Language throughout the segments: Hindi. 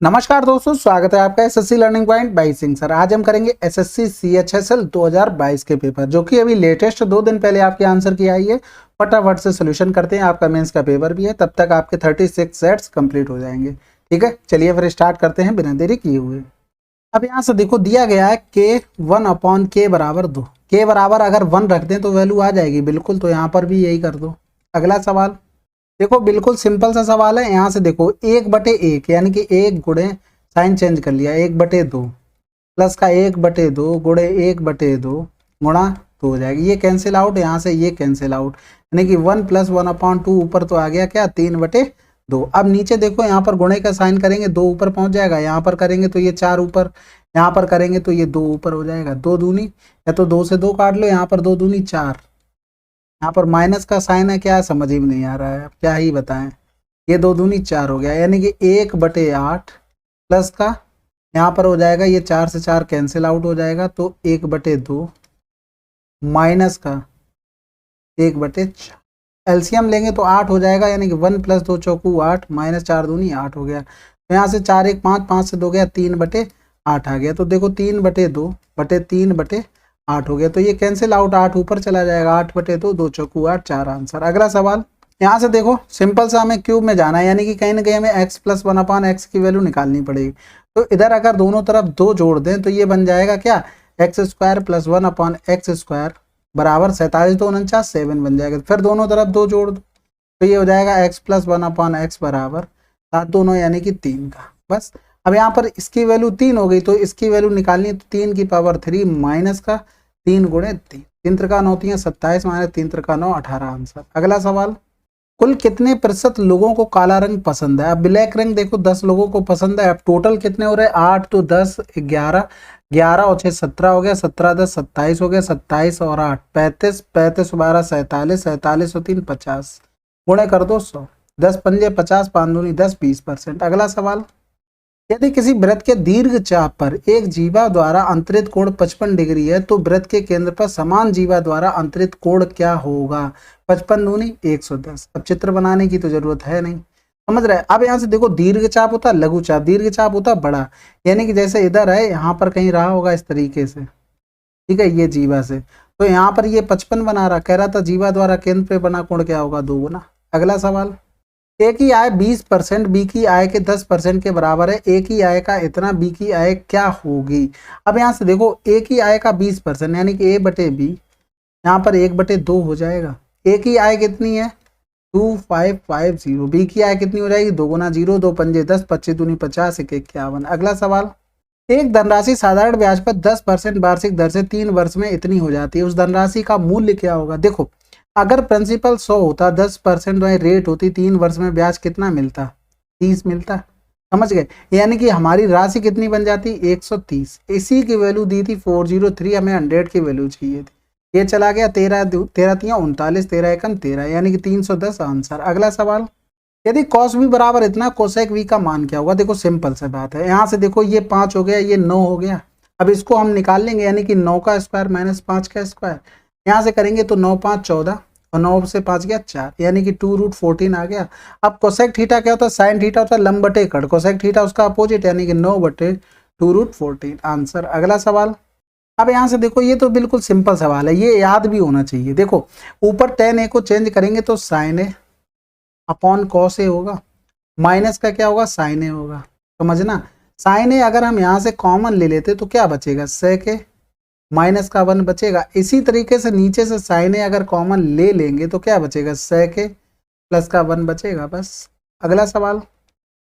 नमस्कार दोस्तों, स्वागत है आपका SSC learning point by Singh sir. आज हम करेंगे एसएससी सीएचएसएल 2022 के पेपर, जो कि अभी लेटेस्ट 2 दिन पहले आपके आंसर की आई है। फटाफट से सोल्यूशन करते हैं, आपका मेंस का पेपर भी है, तब तक आपके 36 सेट्स कंप्लीट हो जाएंगे। ठीक है, चलिए फिर स्टार्ट करते हैं बिना देरी किए हुए। अब यहाँ से देखो दिया गया है के 1/k बराबर 2। के बराबर अगर 1 रख दें तो वैल्यू आ जाएगी बिल्कुल, तो यहाँ पर भी यही कर दो। अगला सवाल देखो, बिल्कुल सिंपल सा सवाल है। यहाँ से देखो 1/1 यानी कि 1 गुणे, साइन चेंज कर लिया, 1/2 प्लस का 1/2 गुणे 1/2 गुणा 2 हो जाएगी। ये कैंसिल आउट, यहाँ से ये कैंसिल आउट, यानी कि 1 + 1/2 ऊपर तो आ गया क्या 3/2। अब नीचे देखो, यहाँ पर गुणे का साइन करेंगे 2 ऊपर पहुंच जाएगा, यहाँ पर करेंगे तो ये 4 ऊपर, यहाँ पर करेंगे तो ये 2 ऊपर हो जाएगा। 2 दूनी, या तो 2 से 2 काट लो, यहाँ पर 2 दूनी 4, यहाँ पर माइनस का साइन है, क्या समझ ही में नहीं आ रहा है, अब क्या ही बताएं। ये 2 दूनी 4 हो गया, यानी कि 1/8 प्लस का यहाँ पर हो जाएगा, ये 4 से 4 कैंसिल आउट हो जाएगा, तो 1/2 माइनस का 1/4, एलसीएम लेंगे तो 8 हो जाएगा, यानी कि 1 + 2 चौकू 8 माइनस 4 दूनी 8 हो गया। तो यहाँ से 4 1 5, 5 से 2 गया, 3/8 आ गया। तो देखो 3/2 बटे 3/8 हो गया, तो ये कैंसिल आउट, 8 ऊपर चला जाएगा, 8/2 2 चौकू 8, 4 आंसर। अगला सवाल यहाँ से देखो, सिंपल सा हमें क्यूब में जाना है, यानी कि कहीं ना कहीं हमें x + 1/x की वैल्यू निकालनी पड़ेगी। तो इधर अगर दोनों तरफ 2 जोड़ दें तो ये बन जाएगा क्या, x² + 1/x² बराबर 47 2 49 7 बन जाएगा। फिर दोनों तरफ 2 जोड़ दो तो ये हो जाएगा x + 1/x बराबर 7 दोनों, यानी कि 3 का। बस अब यहाँ पर इसकी वैल्यू 3 हो गई, तो इसकी वैल्यू निकालनी है, तो 3 की पावर 3 माइनस का 3 गुणे 3, 3 त्रिका 9 × 27 माइनस 3 त्रिका 9 18 आंसर। अगला सवाल, कुल कितने प्रतिशत लोगों को काला रंग पसंद है। अब ब्लैक रंग देखो 10 लोगों को पसंद है। अब टोटल कितने हो रहे हैं, 8 तो 10 11, 11 और 6 17 हो गया, 17 10 27 हो गया, 27 और 8 35, 35 12 47, 47 और 3 50, गुणे कर दो 100, 10 पंजे 50, 5 दूनी 10 20%। अगला सवाल, यदि किसी वृत्त के दीर्घ चाप पर एक जीवा द्वारा अंतरित कोण 55 डिग्री है, तो वृत्त के केंद्र पर समान जीवा द्वारा अंतरित कोण क्या होगा। 55 दूनी 110। अब चित्र बनाने की तो जरूरत है नहीं, समझ रहे। अब यहाँ से देखो, दीर्घ चाप होता है लघु चाप, दीर्घ चाप होता है बड़ा, यानी कि जैसे इधर है, यहाँ पर कहीं रहा होगा इस तरीके से, ठीक है, ये जीवा से, तो यहाँ पर ये 55 बना रहा, कह रहा था जीवा द्वारा केंद्र पे बना कोण क्या होगा, 2 गुना। अगला सवाल, ए की आय 20% बी की आय के 10% के बराबर है, ए की आय का इतना, बी की आय क्या होगी। अब यहाँ से देखो, ए की आय का 20% यानी कि a/b, यहाँ पर 1/2 हो जाएगा। ए की आय कितनी है 2550, बी की आय कितनी हो जाएगी 2 गुना 0, 2 पंजे 10, 25 दूनी 50, 1 51। अगला सवाल, एक धनराशि साधारण ब्याज पर 10% वार्षिक दर से 3 वर्ष में इतनी हो जाती है, उस धनराशि का मूल्य क्या होगा। देखो, अगर प्रिंसिपल 100 होता, 10% रेट होती, 3 वर्ष में ब्याज कितना मिलता, 30 मिलता, समझ गए। यानी कि हमारी राशि कितनी बन जाती 130। इसी की वैल्यू दी थी 403, हमें 100 की वैल्यू चाहिए थी, ये चला गया 13 13 39, 13 एकम 13, यानी कि 310 आंसर। अगला सवाल, यदि cos v बराबर इतना, कोसेक v का मान क्या होगा। देखो सिंपल सा बात है, यहाँ से देखो ये 5 हो गया, ये 9 हो गया, अब इसको हम निकाल लेंगे, यानी कि 9 का स्क्वायर माइनस 5 का स्क्वायर, यहाँ से करेंगे तो 9 5 14 और 9 से 5 गया 4, यानी कि 2√14 आ गया। अब कोसेक थीटा क्या होता है, साइन थीटा होता है लंब बटे कड़, कोसेक थीटा उसका अपोजिट, यानी कि 9/2√14 आंसर। अगला सवाल, अब यहाँ से देखो, ये तो बिल्कुल सिंपल सवाल है, ये याद भी होना चाहिए। देखो ऊपर tan a को चेंज करेंगे तो sin a upon cos a होगा, माइनस का क्या होगा sin a होगा, समझना। sin a अगर हम यहाँ से कॉमन ले लेते तो क्या बचेगा, sec a माइनस का 1 बचेगा। इसी तरीके से नीचे से sin a अगर कॉमन ले लेंगे तो क्या बचेगा, sec a प्लस का 1 बचेगा, बस। अगला सवाल,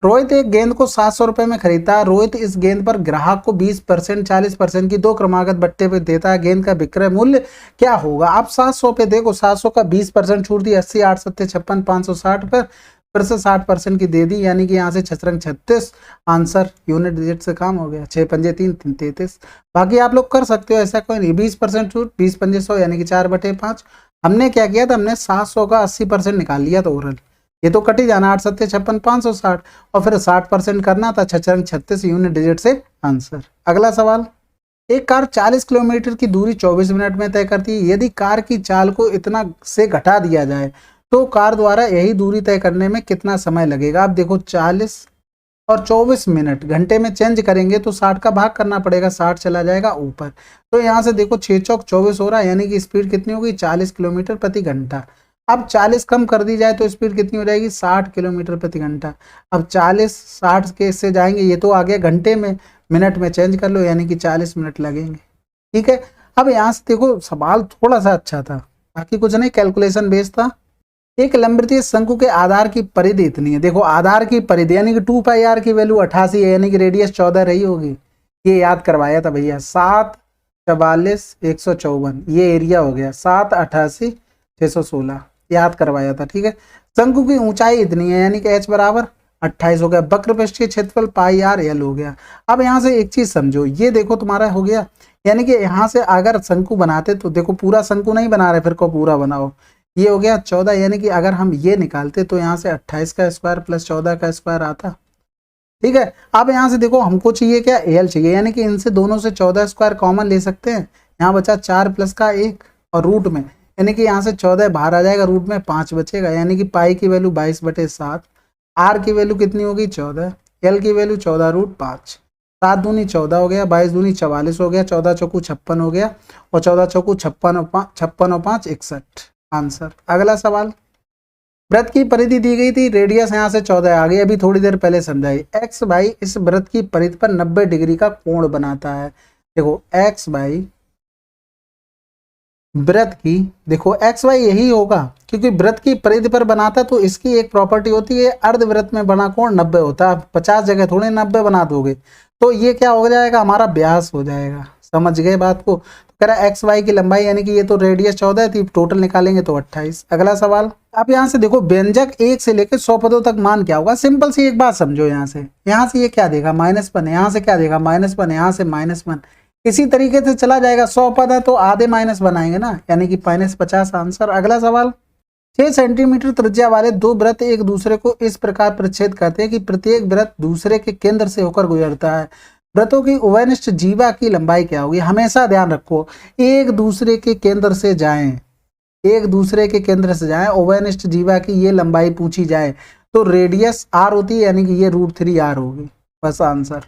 रोहित एक गेंद को 700 रुपए में खरीदता है। रोहित इस गेंद पर ग्राहक को 20% 40% की 2 क्रमागत बट्टे पे देता है, गेंद का विक्रय मूल्य क्या होगा। आप 700 पे देखो, 700 का 20% छूट दी, 80 8 7 56 560 पर, फिर से 60% की दे दी, यानी कि यहाँ से 6 36 आंसर। यूनिट डिजिट से काम हो गया, 6 पंजे 3 3 33। बाकी आप लोग कर सकते हो, ऐसा कोई नहीं। 20% छूट, 20 पंजे 100, यानी कि 4/5। हमने क्या किया था, हमने 700 का 80% निकाल लिया था ओरल, ये तो कट ही जाना, 8 7 56 560, और फिर 60% करना था, 6 36 यूनिट डिजिट से आंसर। अगला सवाल, एक कार 40 किलोमीटर की दूरी 24 मिनट में तय करती है। यदि कार की चाल को इतना से घटा दिया जाए तो कार द्वारा यही दूरी तय करने में कितना समय लगेगा। आप देखो 40 और 24 मिनट घंटे में चेंज करेंगे तो 60 का भाग करना पड़ेगा, 60 चला जाएगा ऊपर। तो यहाँ से देखो 6 चौक 24 हो रहा है, यानी कि स्पीड कितनी होगी 40 किलोमीटर प्रति घंटा। अब 40 कम कर दी जाए तो स्पीड कितनी हो जाएगी 60 किलोमीटर प्रति घंटा। अब 40 60 के इससे जाएंगे, ये तो आ गया घंटे में, मिनट में चेंज कर लो यानी कि 40 मिनट लगेंगे। ठीक है, अब यहाँ से देखो सवाल थोड़ा सा अच्छा था, बाकी कुछ नहीं, कैलकुलेशन बेस्ड था। एक लंबवृत्तीय शंकु के आधार की परिधि इतनी है, देखो आधार की परिधि यानी कि 2 पाई आर की वैल्यू 88 है, यानी कि रेडियस 14 रही होगी। ये याद करवाया था भैया, 7 44 154 ये एरिया हो गया, 7 88 616 याद करवाया था। ठीक है, शंकु की ऊंचाई इतनी है यानी कि h बराबर 28 हो गया, वक्र पृष्ठीय क्षेत्रफल पाई आर एल हो गया। अब यहाँ से एक चीज समझो, ये देखो तुम्हारा हो गया, यानी कि यहाँ से अगर शंकु बनाते तो देखो पूरा शंकु नहीं बना रहे, फिर को पूरा बनाओ, ये हो गया 14, यानी कि अगर हम ये निकालते तो यहाँ से 28 का स्क्वायर प्लस 14 का स्क्वायर आता। ठीक है, अब यहाँ से देखो हमको चाहिए क्या, एल चाहिए, यानी कि इनसे दोनों से 14 स्क्वायर कॉमन ले सकते हैं, यहाँ बचा 4 प्लस का 1 और रूट में, यानी कि यहाँ से 14 बाहर आ जाएगा, रूट में 5 बचेगा, यानी कि पाई की वैल्यू 22/7, आर की वैल्यू कितनी होगी 14, एल की वैल्यू 14 रूट 5, 7 दूनी 14 हो गया, 22 दूनी 44 हो गया, 14 चौकू 56 हो गया, और 14 चौकू 56 और 5 61 आंसर। अगला सवाल, वृत्त की परिधि दी गई थी, रेडियस यहाँ से 14 आ गई, अभी थोड़ी देर पहले समझाई। एक्स भाई इस वृत्त की परिधि पर 90 डिग्री का कोण बनाता है। देखो एक्स भाई वृत्त की, देखो एक्स वाई यही होगा क्योंकि वृत्त की परिधि पर बनाता है, तो इसकी एक प्रॉपर्टी होती है अर्धवृत्त में बना कोण 90 होता है। 50 जगह थोड़े 90 बना दोगे, तो ये क्या हो जाएगा हमारा व्यास हो जाएगा। समझ गए बात को? तो कह रहा है एक्स वाई की लंबाई यानी कि ये तो रेडियस 14 थी, टोटल निकालेंगे तो 28। अगला सवाल, अब यहाँ से देखो व्यंजक 1 से लेकर 100 पदों तक मान क्या होगा। सिंपल सी एक बात समझो, यहाँ से ये क्या देगा -1, यहाँ से क्या देगा -1, यहाँ से -1, इसी तरीके से चला जाएगा। 100 पद है तो आधे माइनस बनाएंगे ना, यानी कि -50 आंसर। अगला सवाल, 6 सेंटीमीटर त्रिज्या वाले दो वृत्त एक दूसरे को इस प्रकार परिच्छेद करते हैं कि प्रत्येक वृत्त दूसरे के केंद्र से होकर गुजरता है। वृत्तों की उभयनिष्ठ जीवा की लंबाई क्या होगी? हमेशा ध्यान रखो, एक दूसरे के केंद्र से जाएं, एक दूसरे के केंद्र से जाएं, उभयनिष्ठ जीवा की ये लंबाई पूछी जाए तो रेडियस r होती है, यानी कि ये √3r होगी। बस आंसर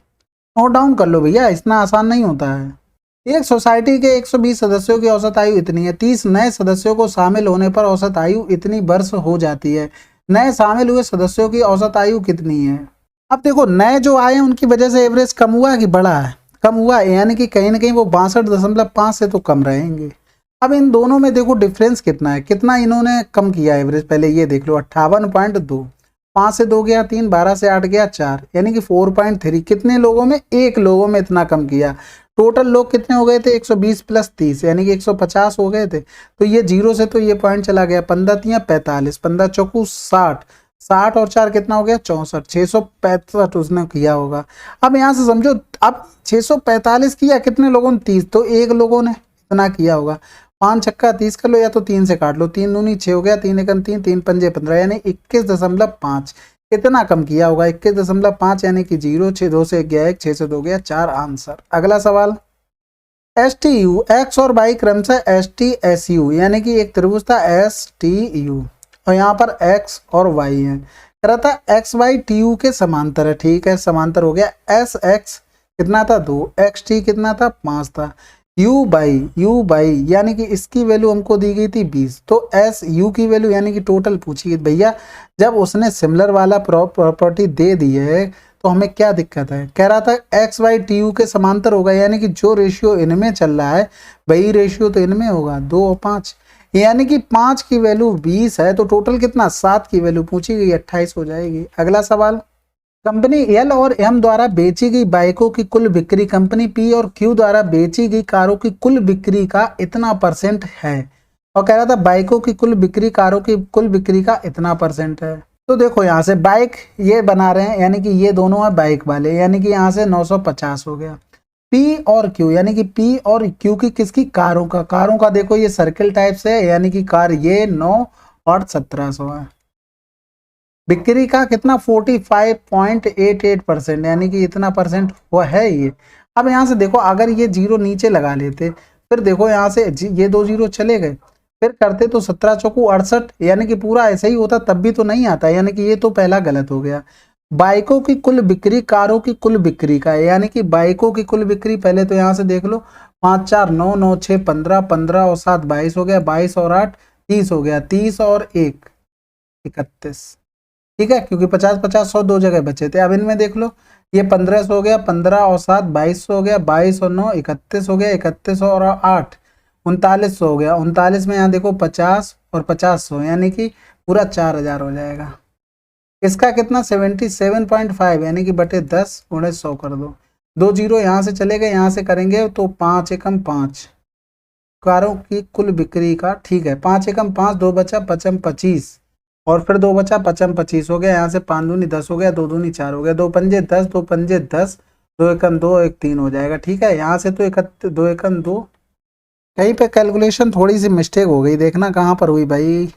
नोट डाउन कर लो भैया, इतना आसान नहीं होता है। एक सोसाइटी के 120 सदस्यों की औसत आयु इतनी है, 30 नए सदस्यों को शामिल होने पर औसत आयु इतनी वर्ष हो जाती है। नए शामिल हुए सदस्यों की औसत आयु कितनी है? अब देखो नए जो आए हैं उनकी वजह से एवरेज कम हुआ है कि बढ़ा है? कम हुआ है, यानी कि कहीं ना कहीं वो 62.5 से तो कम रहेंगे। अब इन दोनों में देखो डिफरेंस कितना है, कितना इन्होंने कम किया एवरेज, पहले ये देख लो 58.2, 5 से 2 गया 3, 12 से 8 गया 4, यानी कि 4.3। कितने लोगों में? एक लोगों में इतना कम किया। टोटल लोग कितने हो गए थे? 120 + 30 यानी कि 150 हो गए थे। तो ये 0 से तो ये पॉइंट चला गया, 15 × 45, 15 चौकू 60, 60 और 4 कितना हो गया 64, 665 उसने किया होगा। अब यहाँ से समझो, अब 645 किया कितने लोगों ने? 30, तो एक लोगों ने इतना किया होगा। 5 छक्का 30 कर लो, या तो 3 से काट लो, 3 दूनी 6 हो गया, 3 एकम 3, 3 पंजे 15, यानी 21.5 इतना कम किया होगा, 21.5 यानी कि 0, 6 2 से गया 1, 6 से 2 गया 4 आंसर। अगला सवाल, STU एक्स और वाई क्रमशः ST SU यानी कि एक त्रिभुज था STU और यहाँ पर x और y है। कह रहा था XY TU के समांतर है, ठीक है समांतर हो गया। SX कितना था 2, XT कितना था 5 था। U यानी कि इसकी वैल्यू हमको दी गई थी 20, तो SU की वैल्यू यानी कि टोटल पूछी गई। भैया जब उसने सिमिलर वाला प्रॉपर्टी दे दी है तो हमें क्या दिक्कत है? कह रहा था XY TU के समांतर होगा, यानी कि जो रेशियो इनमें चल रहा है वही रेशियो तो इनमें होगा, 2 और 5, यानी कि 5 की वैल्यू 20 है, तो टोटल कितना 7 की वैल्यू पूछी गई, 28 हो जाएगी। अगला सवाल, कंपनी एल और एम द्वारा बेची गई बाइकों की कुल बिक्री कंपनी पी और क्यू द्वारा बेची गई कारों की कुल बिक्री का इतना % है। और कह रहा था बाइकों की कुल बिक्री कारों की कुल बिक्री का इतना % है। तो देखो यहाँ से बाइक ये बना रहे हैं, यानी कि ये दोनों है बाइक वाले, यानी कि यहाँ से 950 हो गया। पी और क्यू यानी कि पी और क्यू की किसकी? कारों का देखो ये सर्किल टाइप से है, यानी कि कार ये 9 और 1700 है। बिक्री का कितना 45.88%, यानी कि इतना % वो है ये। अब यहाँ से देखो अगर ये 0 नीचे लगा लेते, फिर देखो यहाँ से ये 2 0 चले गए, फिर करते तो 17 चौकू 68, यानी कि पूरा ऐसे ही होता तब भी तो नहीं आता, यानी कि ये तो पहला गलत हो गया। बाइकों की कुल बिक्री कारों की कुल बिक्री का है, यानी कि बाइकों की कुल बिक्री पहले तो यहाँ से देख लो, 5 4 9 9 6 15, 15 और 7 22 हो गया, 22 और 8 30 हो गया, 30 और 1 31। ठीक है, क्योंकि 50 50 100 दो जगह बचे थे। अब इनमें देख लो, ये 1500 हो गया, 15 और 7 2200 हो गया, 22 और 9 31 हो गया, 31 और 8 3900 हो गया, 39 में यहाँ देखो 50 और 50 यानी कि पूरा 4000 हो जाएगा। इसका कितना 77.5 यानी कि बटे 10 गुणे 100 कर दो, 2 जीरो यहाँ से चले गए, यहाँ से करेंगे तो 5 एकम 5 कारों की कुल बिक्री का। ठीक है, 5 एकम 5, 2 बचा 55 25 और फिर 2 बचा 55 25 हो गया, यहाँ से 5 दूनी 10 हो गया, 2 दूनी 4 हो गया, 2 पंजे 10, 2 पंजे 10, 2 एकम 2 1 3 हो जाएगा। ठीक है, यहाँ से तो 2 एकम 2, कहीं पे कैलकुलेशन थोड़ी सी मिस्टेक हो गई, देखना कहाँ पर हुई भाई।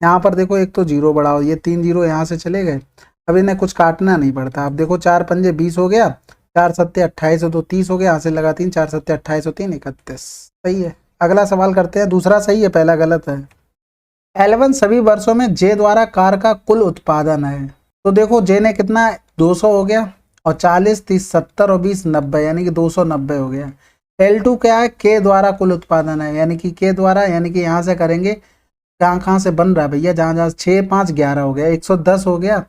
यहाँ पर देखो एक तो जीरो बढ़ाओ, ये 3 जीरो यहाँ से चले गए, अब इन्हें कुछ काटना नहीं पड़ता। अब देखो 4 पंजे 20 हो गया, 4 सत्ते 28 हो, तो 30 हो गया, यहाँ से लगा 3, 4 सत्ते 28 हो, 3 31। सही है, अगला सवाल करते हैं। दूसरा सही है, पहला गलत है। L1 सभी वर्षों में जे द्वारा कार का कुल उत्पादन है। तो देखो जे ने कितना 200 हो गया, और 40 30 70 और 20 90 यानी कि 290 हो गया। L2 क्या है, के द्वारा कुल उत्पादन है, यानी कि के द्वारा, यानी कि यहाँ से करेंगे, कहाँ कहाँ से बन रहा है भैया, जहाँ जहाँ 6 5 11 हो गया, 110 हो गया,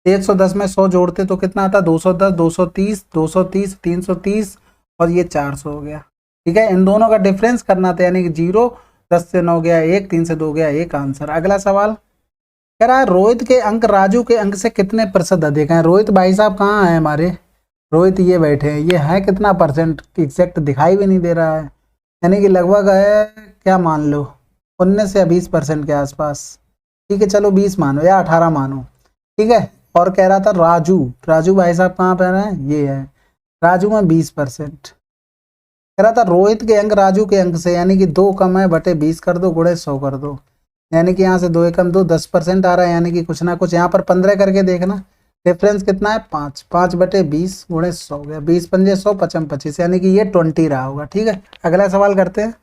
110 में 100 जोड़ते तो कितना आता, 210 230 230 330 और ये 400 हो गया। ठीक है, इन दोनों का डिफरेंस करना था, यानी कि 0 10 से 9 गया 1, 3 से 2 गया 1, आंसर। अगला सवाल कह रहा है रोहित के अंक राजू के अंक से कितने प्रतिशत अधिक हैं। रोहित भाई साहब कहाँ हैं हमारे, रोहित ये बैठे हैं, ये है कितना परसेंट एग्जैक्ट दिखाई भी नहीं दे रहा है, यानी कि लगभग है, क्या मान लो 19 या 20% के आसपास। ठीक है, चलो 20 मानो या 18 मानो। ठीक है, और कह रहा था राजू, राजू भाई साहब कहाँ पर हैं, ये है, राजू में 20%। कह रहा था रोहित के अंक राजू के अंक से, यानी कि 2 कम है बटे 20 कर दो गुणे 100 कर दो, यानी कि यहाँ से 2 एकम 2 10% आ रहा है, यानी कि कुछ ना कुछ यहाँ पर 15 करके देखना, डिफरेंस कितना है 5, 5 बटे 20 गुणे 100 हो गया, 20 पंजे 100 55 25, यानी कि ये 20 रहा होगा। ठीक है, अगला सवाल करते हैं।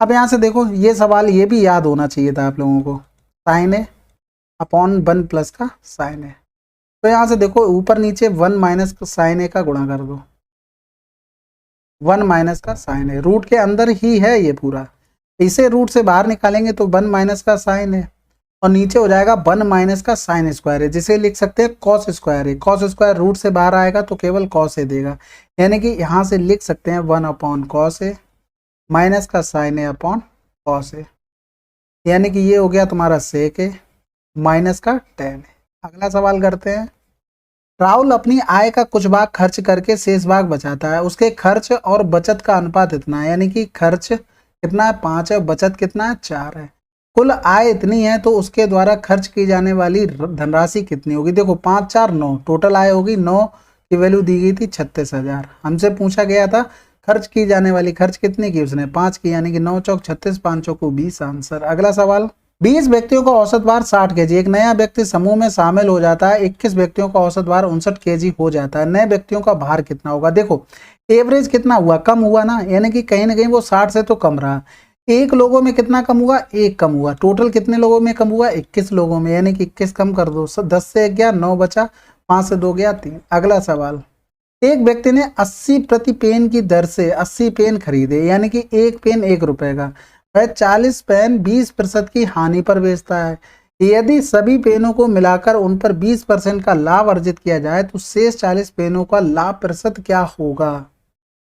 अब यहाँ से देखो, ये सवाल ये भी याद होना चाहिए था आप लोगों को, साइन ए अपॉन 1 प्लस का साइन ए। तो यहाँ से देखो ऊपर नीचे 1 माइनस साइन ए का गुणा कर दो, 1 माइनस का साइन है, रूट के अंदर ही है ये पूरा, इसे रूट से बाहर निकालेंगे तो 1 माइनस का साइन है, और नीचे हो जाएगा 1 माइनस का साइन स्क्वायर है, जिसे लिख सकते हैं कॉस स्क्वायर है। कॉस स्क्वायर रूट से बाहर आएगा तो केवल कॉस ए देगा, यानी कि यहाँ से लिख सकते हैं 1 अपॉन कॉस ए माइनस का sign A upon cos A, यानी कि ये हो गया तुम्हारा सेक ए माइनस का टेन ए। अगला सवाल करते हैं। राहुल अपनी आय का कुछ भाग खर्च करके शेष भाग बचाता है, उसके खर्च और बचत का अनुपात इतना है, यानी कि खर्च कितना है 5 है, बचत कितना है 4 है, कुल आय इतनी है, तो उसके द्वारा खर्च की जाने वाली धनराशि कितनी होगी। देखो 5 4 9 टोटल आय होगी, 9 की वैल्यू दी गई थी 36,000, हमसे पूछा गया था खर्च की जाने वाली, खर्च कितनी की, उसने 5 की, यानी कि 9 चौक 36 5 चौक 20, आंसर। अगला सवाल 20 व्यक्तियों का औसत भार 60 केजी, एक नया व्यक्ति समूह में शामिल हो जाता है, 21 व्यक्तियों का औसत भार 59 केजी हो जाता है, नए व्यक्तियों का भार कितना होगा। देखो एवरेज कितना हुआ, कम हुआ ना, यानी कि कहीं ना कहीं वो 60 से तो कम रहा, एक लोगों में कितना कम हुआ, एक कम हुआ, टोटल कितने लोगों में कम हुआ 21 लोगों में, यानी कि 21 कम कर दो, 10 से 1 गया 9 बचा, 5 से 2 गया 3। अगला सवाल एक व्यक्ति ने 80 प्रति पेन की दर से 80 पेन खरीदे, यानी कि एक पेन 1 रुपए का, वह 40 पेन 20% की हानि पर बेचता है, यदि सभी पेनों को मिलाकर उन पर 20% का लाभ अर्जित किया जाए तो शेष 40 पेनों का लाभ प्रतिशत क्या होगा।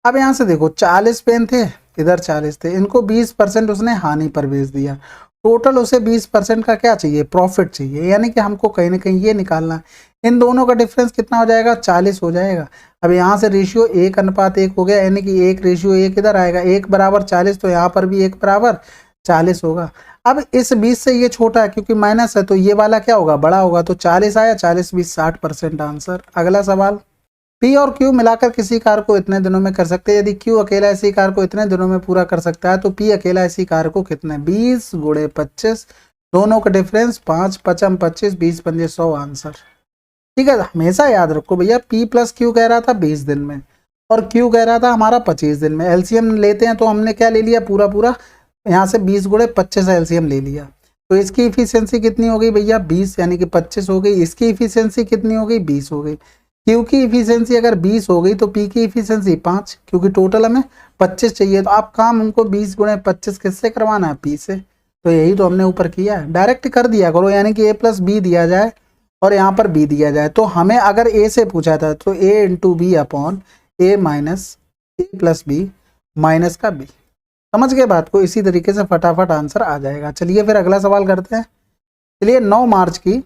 अब यहाँ से देखो 40 पेन थे, इधर 40 थे, इनको 20% उसने हानि पर बेच दिया, टोटल उसे 20% का क्या चाहिए, प्रॉफिट चाहिए, यानी कि हमको कहीं ना कहीं ये निकालना है, इन दोनों का डिफरेंस कितना हो जाएगा 40 हो जाएगा। अब यहाँ से रेशियो 1:1 हो गया, यानी कि 1 रेशियो 1 इधर आएगा, 1 बराबर 40, तो यहाँ पर भी 1 बराबर 40 होगा। अब इस 20 से ये छोटा है क्योंकि माइनस है, तो ये वाला क्या होगा, बड़ा होगा, तो 40 आया, 40 20 60%, आंसर। अगला सवाल P और Q मिलाकर किसी कार को इतने दिनों में कर सकते हैं, यदि Q अकेला इसी कार को इतने दिनों में पूरा कर सकता है तो P अकेला इसी कार को कितने, 20 गुणे 25, दोनों का डिफरेंस 5 55 25 20 पंजे 100, आंसर। ठीक है, हमेशा याद रखो भैया, P प्लस Q कह रहा था 20 दिन में और Q कह रहा था हमारा 25 दिन में, एलसीएम लेते हैं तो हमने क्या ले लिया, पूरा पूरा यहाँ से 20 गुणे 25 एलसीएम ले लिया, तो इसकी इफिशियंसी कितनी हो गई भैया 20, यानी कि 25 हो गई। इसकी इफिशियंसी कितनी हो गई 20 हो गई। क्यू की इफिशियंसी अगर 20 हो गई तो पी की इफिशियंसी 5, क्योंकि टोटल हमें 25 चाहिए। तो आप काम हमको 20 गुणे 25 किससे करवाना है, पी से। तो यही तो हमने ऊपर किया है, डायरेक्ट कर दिया करो, यानी कि ए प्लस बी दिया जाए और यहाँ पर बी दिया जाए। तो हमें अगर ए से पूछा था तो ए इंटू बी अपॉन ए माइनस ए प्लस बी माइनस का बी। समझ गए बात को, इसी तरीके से फटाफट आंसर आ जाएगा। चलिए फिर अगला सवाल करते हैं। चलिए 9 मार्च की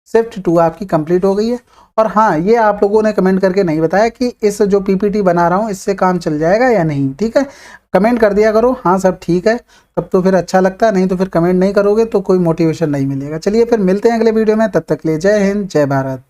शिफ्ट 2 आपकी कंप्लीट हो गई है। और हाँ, ये आप लोगों ने कमेंट करके नहीं बताया कि इस जो पीपीटी बना रहा हूँ इससे काम चल जाएगा या नहीं। ठीक है, कमेंट कर दिया करो, हाँ सब ठीक है, तब तो फिर अच्छा लगता है, नहीं तो फिर कमेंट नहीं करोगे तो कोई मोटिवेशन नहीं मिलेगा। चलिए फिर मिलते हैं अगले वीडियो में, तब तक के लिए जय हिंद जय भारत।